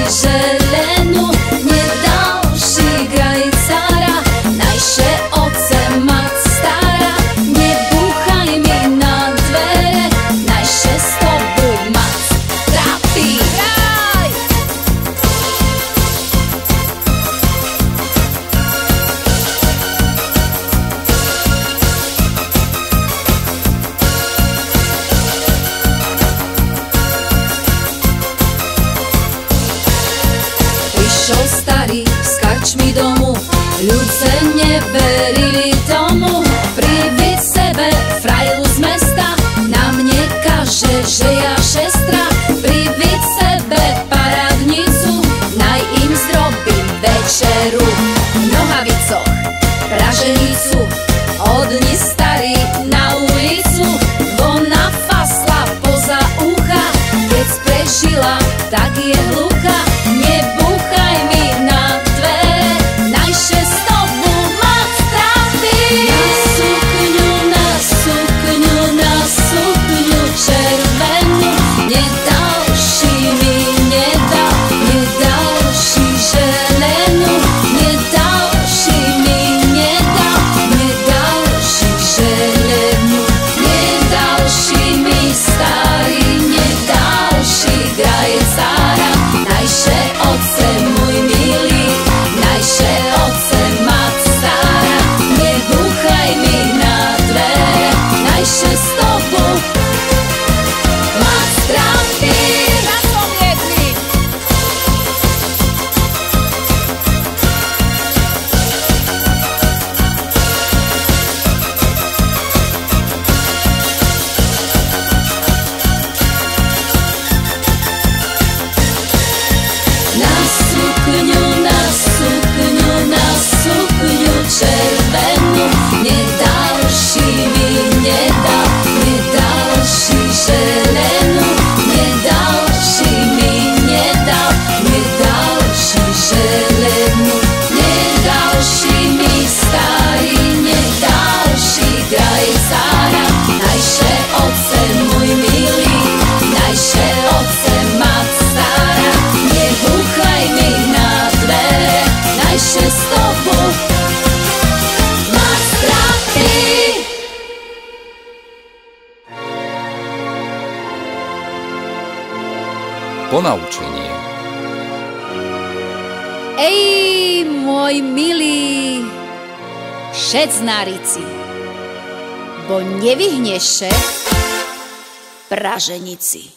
želenú, nedalší graj cara, najše oce mat stará, nebúchaj mi na dvere, najše s tobou mat trápi. Prišiel starý z karčmy domu, ľudce neverili tomu. Privíď sebe frajlu z mesta, na mne kaže, že ja šestra. Privíď sebe parádnicu, naj im zrobím večeru. V nohavicoch praženicu, odni starý na ulicu. Ona fasla poza ucha, keď prežila, tak je hlucha. Nebúchaj mi na dvere, najše s tobou mat trápi. Na sukňu, na sukňu červenú, nedalší mi nedal, nedalší želenú, nedalší mi nedal, nedalší želenú, nedalší mi starý, nedalší graj cara, najše oce môj milý, najše oce mat stará, nebúchaj mi na dvere, najše s tobou mat trápi. Na som jedli. Na sukňu, na sukňu, na sukňu červenú, nedalší mi nedal, nedalší želenú, nedalší mi nedal, nedalší želenú, nedalší mi starý, nedalší graj cara, najše oce môj milý, najše oce mat stará, nebúchaj mi na dvere, najše s tobou mat trápi. Ponaučenie. Ej, môj milý, šec na rici, bo nevyhneš praženici.